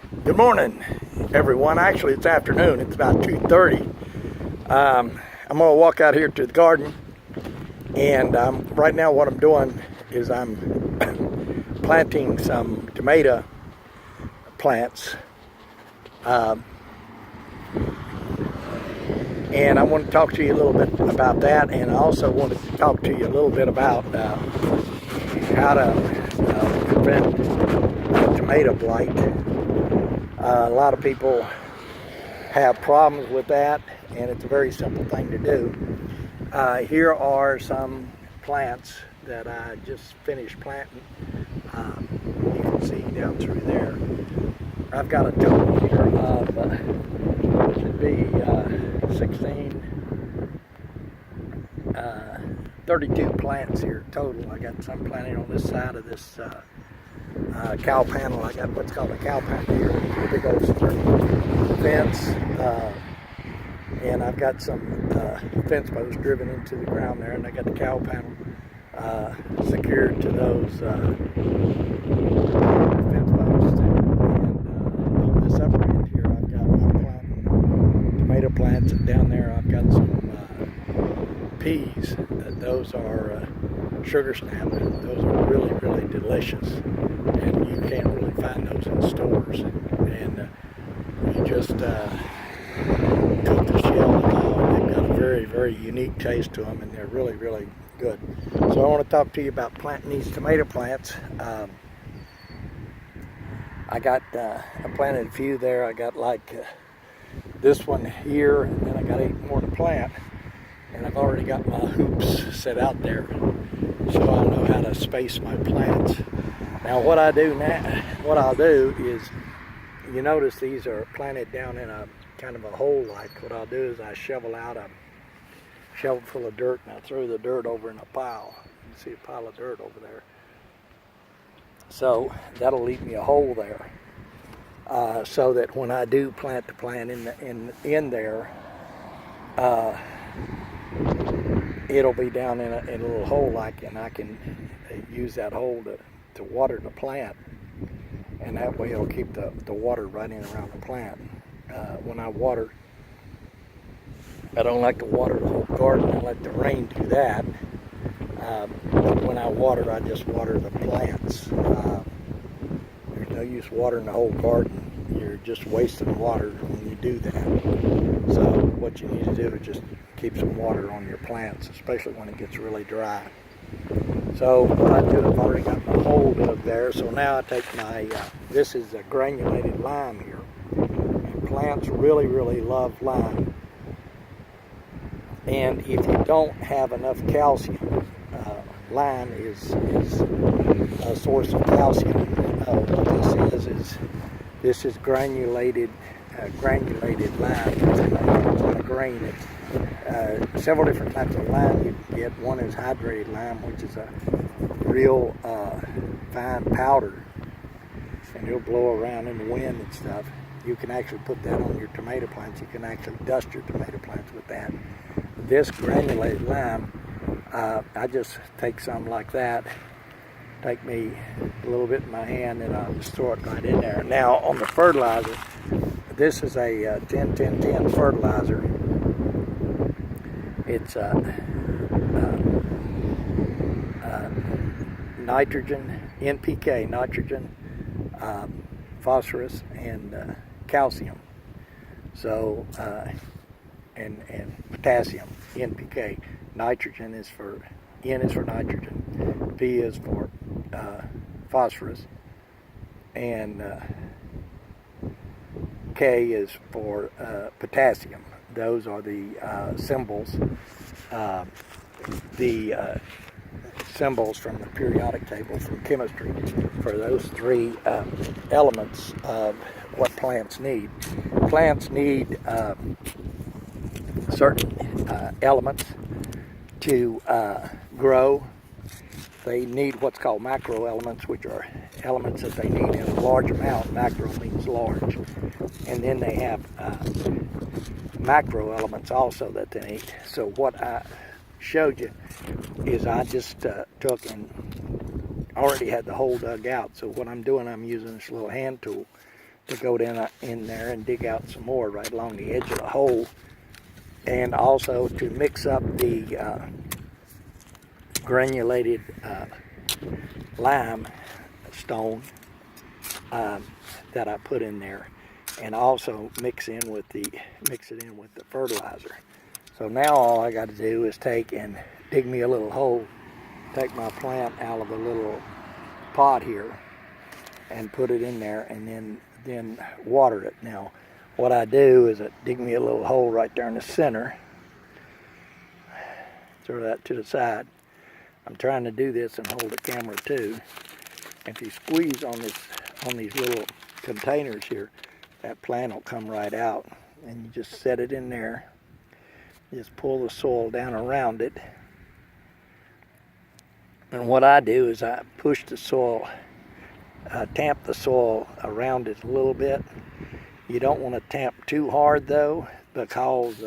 Good morning, everyone. Actually, it's afternoon. It's about 2:30. I'm going to walk out here to the garden, and right now what I'm doing is I'm planting some tomato plants, and I want to talk to you a little bit about that, and I also want to talk to you a little bit about how to prevent tomato blight. A lot of people have problems with that, and it's a very simple thing to do. Here are some plants that I just finished planting. You can see down through there. I've got a total here of should be 32 plants here total. I got some planted on this side of this cow panel. I got what's called a cow panel here, a big old fence, and I've got some fence posts driven into the ground there, and I got the cow panel secured to those fence posts. And on this upper end here, I'm planting tomato plants, and down there I've got some peas. Those are sugar snap. Those are really, really delicious, and you can't really find those in stores. And you just cook the shell and all, and they've got a very, very unique taste to them, and they're really, really good. So I want to talk to you about planting these tomato plants. I planted a few there. I got like this one here, and then I got 8 more to plant. And I've already got my hoops set out there, so I know how to space my plants. Now what I'll do is, you notice these are planted down in a kind of a hole. Like what I'll do is I shovel out a shovel full of dirt, and I throw the dirt over in a pile. You can see a pile of dirt over there. So that'll leave me a hole there, so that when I do plant the plant in there, it'll be down in a little hole like, and I can use that hole to water the plant, and that way it'll keep the water running around the plant. When I water, I don't like to water the whole garden. I let the rain do that. But when I water, I just water the plants. There's no use watering the whole garden. You're just wasting water when you do that. So what you need to do is just keep some water on your plants, especially when it gets really dry. So what I do, I've already got my hole dug there. So now I take my, this is a granulated lime here. And plants really, really love lime. And if you don't have enough calcium, lime is a source of calcium. What this is this is granulated lime. It's on a grain. It's several different types of lime you can get. One is hydrated lime, which is a real fine powder, and it'll blow around in the wind and stuff. You can actually put that on your tomato plants. You can actually dust your tomato plants with that. This granulated lime, I just take some like that, take me a little bit in my hand, and I'll just throw it right in there. Now on the fertilizer, this is a 10-10-10 fertilizer. It's nitrogen, NPK, nitrogen, phosphorus, and calcium. So and potassium, NPK. Nitrogen is for, N is for nitrogen, P is for phosphorus, and K is for potassium. Those are the symbols, symbols from the periodic table from chemistry for those 3 elements of what plants need. Plants need certain elements to grow. They need what's called macro elements, which are elements that they need in a large amount. Macro means large. And then they have macro elements also that they need. So what I showed you is I just took and already had the hole dug out. So what I'm doing, I'm using this little hand tool to go down in there and dig out some more right along the edge of the hole, and also to mix up the granulated lime stone that I put in there, and also mix it in with the fertilizer. So now all I got to do is take and dig me a little hole, take my plant out of the little pot here, and put it in there, and then water it. Now, what I do is I dig me a little hole right there in the center, throw that to the side. I'm trying to do this and hold the camera too. If you squeeze on these little containers here, that plant will come right out, and you just set it in there. Just pull the soil down around it. And what I do is I push the soil, tamp the soil around it a little bit. You don't want to tamp too hard though, because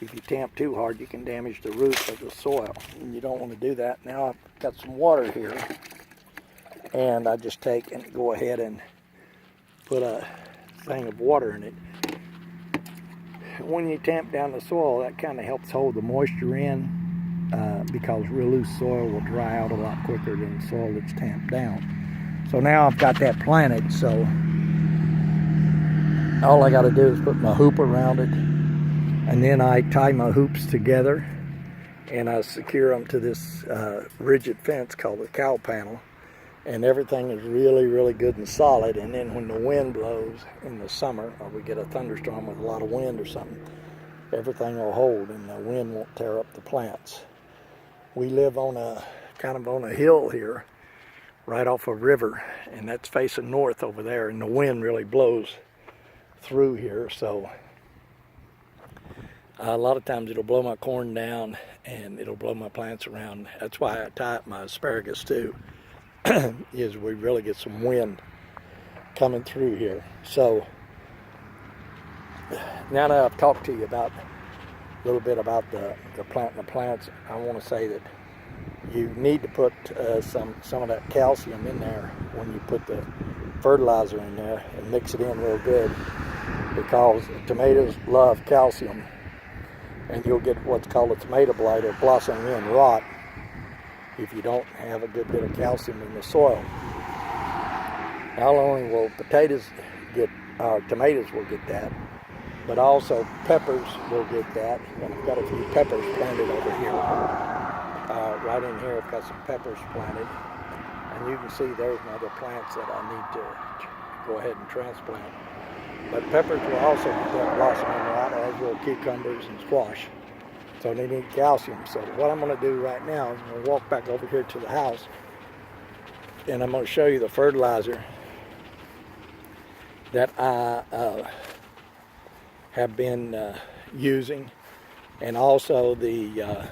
if you tamp too hard, you can damage the roots of the soil, and you don't want to do that. Now I've got some water here, and I just take and go ahead and put a thing of water in it. When you tamp down the soil, that kind of helps hold the moisture in, because real loose soil will dry out a lot quicker than soil that's tamped down. So now I've got that planted, so all I got to do is put my hoop around it, and then I tie my hoops together and I secure them to this rigid fence called the cow panel, and everything is really, really good and solid. And then when the wind blows in the summer, or we get a thunderstorm with a lot of wind or something, everything will hold and the wind won't tear up the plants. We live on a kind of on a hill here, right off a river, and that's facing north over there, and the wind really blows through here, so a lot of times it'll blow my corn down and it'll blow my plants around. That's why I tie up my asparagus too, is we really get some wind coming through here. So now that I've talked to you about a little bit about the planting the plants, I want to say that you need to put some of that calcium in there when you put the fertilizer in there, and mix it in real good, because tomatoes love calcium, and you'll get what's called a tomato blight, or blossoming end rot, if you don't have a good bit of calcium in the soil. Not only will tomatoes will get that, but also peppers will get that. And I've got a few peppers planted over here. Right in here I've got some peppers planted, and you can see there's my other plants that I need to go ahead and transplant. But peppers will also get that blossoming rot, as will cucumbers and squash. So they need calcium. So what I'm going to do right now is I'm going to walk back over here to the house, and I'm going to show you the fertilizer that I have been using, and also the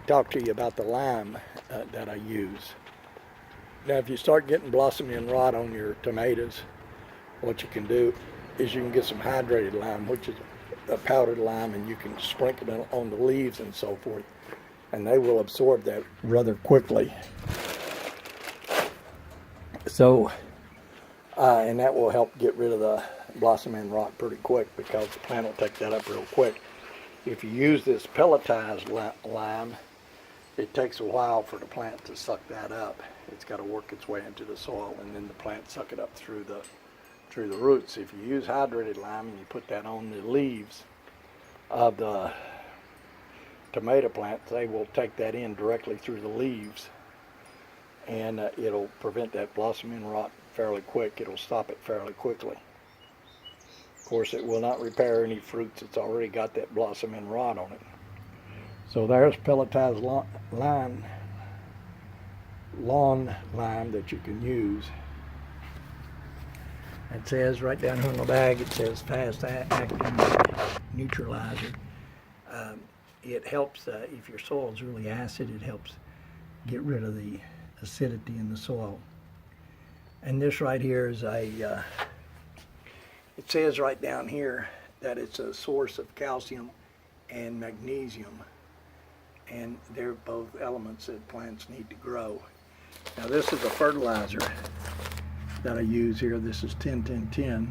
talk to you about the lime that I use. Now, if you start getting blossoming rot on your tomatoes, what you can do is you can get some hydrated lime, which is a powdered lime, and you can sprinkle it on the leaves and so forth, and they will absorb that rather quickly. So, and that will help get rid of the blossoming rot pretty quick, because the plant will take that up real quick. If you use this pelletized lime, it takes a while for the plant to suck that up. It's got to work its way into the soil, and then the plant suck it up through the roots. If you use hydrated lime and you put that on the leaves of the tomato plants, they will take that in directly through the leaves, and it'll prevent that blossoming rot fairly quick. It'll stop it fairly quickly. Of course, it will not repair any fruits that's already got that blossoming rot on it. So there's pelletized lawn lime that you can use. It says right down here on the bag, it says fast acting neutralizer. It helps, if your soil is really acid, it helps get rid of the acidity in the soil. And this right here is it says right down here that it's a source of calcium and magnesium, and they're both elements that plants need to grow. Now, this is a fertilizer that I use here. This is 10-10-10,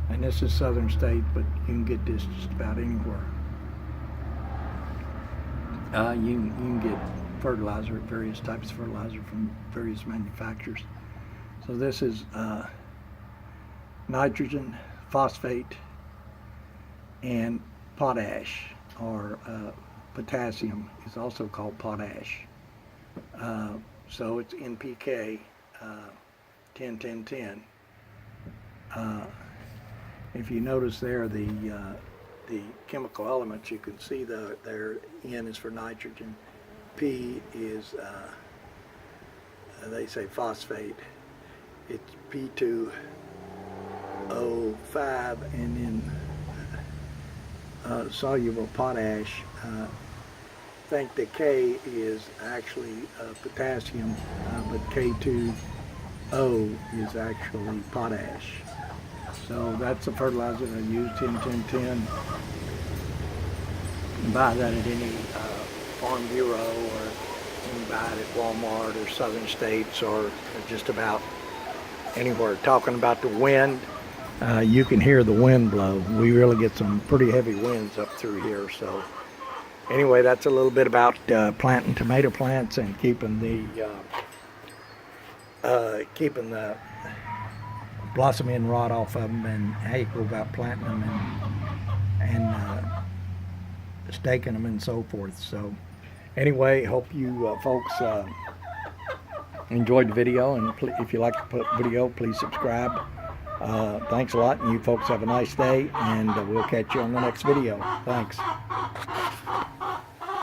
and this is Southern State, but you can get this just about anywhere. You can get fertilizer, various types of fertilizer from various manufacturers. So this is nitrogen, phosphate, and potash, or potassium is also called potash. So it's NPK 10-10-10. If you notice there, the chemical elements, you can see their N is for nitrogen, P is they say phosphate, it's P2O5, and then soluble potash. I think the K is actually potassium, but K2O is actually potash. So that's the fertilizer I use, 10-10-10. You can buy that at any Farm Bureau, or you can buy it at Walmart or Southern States, or just about anywhere. Talking about the wind, you can hear the wind blow. We really get some pretty heavy winds up through here. So anyway, that's a little bit about planting tomato plants and keeping the blossom end rot off of them, and how you go about planting them and staking them and so forth. So anyway, hope you folks enjoyed the video, and if you like the video, please subscribe. Thanks a lot, and you folks have a nice day, and we'll catch you on the next video. Thanks.